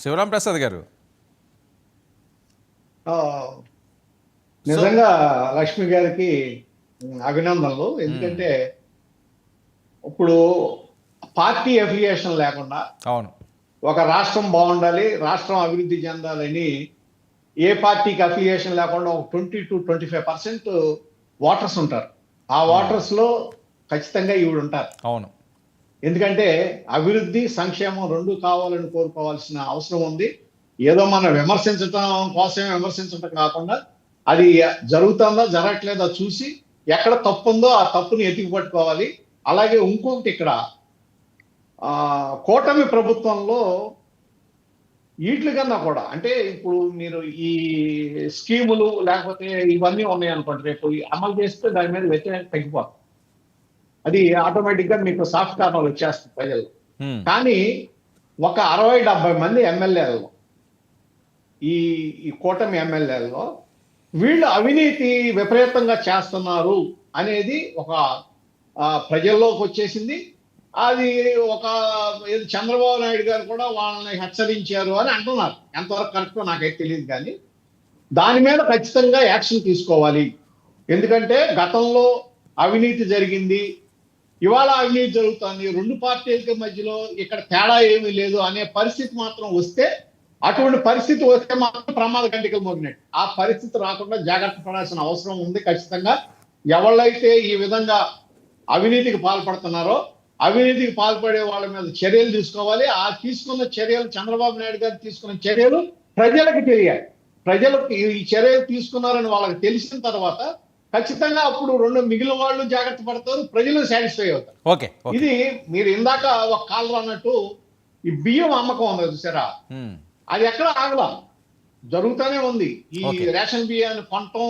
శివరాం ప్రసాద్ గారు. ఆ, సో నిజంగా లక్ష్మి గారికి అభినందనలు. ఎందుకంటే ఇప్పుడు పార్టీ అఫిలియేషన్ లేకుండా అవును. ఒక రాష్ట్రం బాగుండాలి, రాష్ట్రం అభివృద్ధి చెందాలని ఏ పార్టీకి అఫిలియేషన్ లేకుండా ఒక 20 to 25% ఓటర్స్ ఉంటారు. ఆ ఉమ్, ఓటర్స్ లో ఖచ్చితంగా ఈవిడ ఉంటారు. అవును. ఎందుకంటే అభివృద్ధి సంక్షేమం రెండు కావాలని కోరుకోవాల్సిన అవసరం ఉంది. ఏదో మనం విమర్శించటం కోసమే విమర్శించటం కాకుండా అది జరుగుతుందా జరగట్లేదా చూసి ఎక్కడ తప్పు ఉందో ఆ తప్పుని ఎతికి పట్టుకోవాలి. అలాగే ఇంకొకటి ఇక్కడ కూటమి ప్రభుత్వంలో వీటి కన్నా కూడా అంటే ఇప్పుడు మీరు ఈ స్కీములు లేకపోతే ఇవన్నీ ఉన్నాయి అనుకోండి, రేపు అమలు చేస్తే దాని మీద వ్యతిరేకత తగ్గిపోతుంది. అది ఆటోమేటిక్ గా మీకు సాఫ్ట్ కార్నర్ వచ్చేస్తుంది ప్రజలు. ఉమ్, కానీ ఒక 60-70 మంది ఎమ్మెల్యేలలో ఈ ఈ కూటమి ఎమ్మెల్యేలలో వీళ్ళు అవినీతి విపరీతంగా చేస్తున్నారు అనేది ఒక ప్రజల్లోకి వచ్చేసింది. అది ఒక చంద్రబాబు నాయుడు గారు కూడా వాళ్ళని హెచ్చరించారు అని అంటున్నారు. ఎంతవరకు కరెక్టో నాకైతే తెలియదు, కానీ దాని మీద ఖచ్చితంగా యాక్షన్ తీసుకోవాలి. ఎందుకంటే గతంలో అవినీతి జరిగింది, ఇవాళ అవినీతి జరుగుతుంది, రెండు పార్టీల మధ్యలో ఇక్కడ తేడా ఏమీ లేదు అనే పరిస్థితి మాత్రం వస్తే, అటువంటి పరిస్థితి వస్తే మాత్రం ప్రమాద గంటికలు మోగినట్టు. ఆ పరిస్థితి రాకుండా జాగ్రత్త పడాల్సిన అవసరం ఉంది ఖచ్చితంగా. ఎవళ్ళైతే ఈ విధంగా అవినీతికి పాల్పడుతున్నారో అవినీతికి పాల్పడే వాళ్ళ మీద చర్యలు తీసుకోవాలి. ఆ తీసుకున్న చర్యలు, చంద్రబాబు నాయుడు గారు తీసుకున్న చర్యలు ప్రజలకు తెలియాలి. ప్రజలకు ఈ చర్యలు తీసుకున్నారని వాళ్ళకి తెలిసిన తర్వాత ఖచ్చితంగా అప్పుడు రెండు మిగిలిన వాళ్ళు జాగ్రత్త పడతారు, ప్రజలు సాటిస్ఫై అవుతారు. ఓకే. ఓకే. ఇది మీరు ఇందాక ఒక కాలర్ అన్నట్టు ఈ బియ్యం అమ్మకం ఉంది చూసారా, ఉమ్, అది ఎక్కడ ఆగలా, జరుగుతూనే ఉంది. ఈ ఓకే. రేషన్ బియ్యాన్ని కొనటం,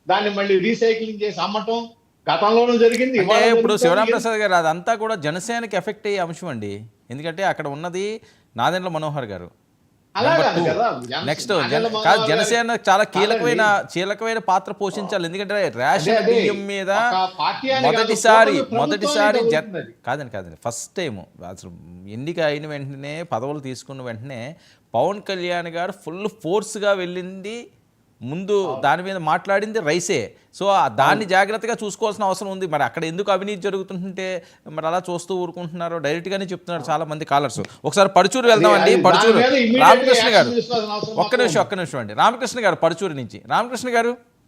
దాన్ని మళ్ళీ రీసైక్లింగ్ చేసి అమ్మటం గతంలోనూ జరిగింది, అంటే ఇవాళ ఇప్పుడు శివరాం జరుగుతోంది. ప్రసాద్ గారు అదంతా కూడా జనసేనకి ఎఫెక్ట్ అయ్యే అంశం అండి. ఎందుకంటే అక్కడ ఉన్నది నాదెండ్ల మనోహర్ గారు. అలా నెంబర్ కాదు 2 కదా, నెక్స్ట్ నాదెండ్ల కాదు, మనోహర్ గారి జనసేన చాలా కాదండి. కీలకమైన పాత్ర పోషించాలి. ఎందుకంటే అదే రేషన్ అదే బియ్యం మీద ఒక పార్టీ అని కాదు, మొదటిసారి కూటమి ప్రభుత్వానికి మొదటిసారి జరుగుతుంది అది. కాదండి ఫస్ట్ టైం అసలు ఎన్నిక అయిన వెంటనే పదవులు తీసుకున్న వెంటనే పవన్ కళ్యాణ్ గారు ఫుల్ ఫోర్స్గా వెళ్ళింది, ముందు దాని మీద మాట్లాడింది రైసే. సో దాన్ని జాగ్రత్తగా చూసుకోవాల్సిన అవసరం ఉంది. మరి అక్కడ ఎందుకు అవినీతి జరుగుతుంటే మరి అలా చూస్తూ ఊరుకుంటున్నారో డైరెక్ట్గానే చెప్తున్నారు చాలా మంది కాలర్స్. ఒకసారి పరుచూరు వెళ్దామండి. దాని పరుచూరు మీద immediate గా రామకృష్ణ గారు, యాక్షన్ తీసుకోవాల్సిన అవసరం ఒక్క నిమిషం అండి. రామకృష్ణ గారు పరుచూరు నుంచి. రామకృష్ణ గారు,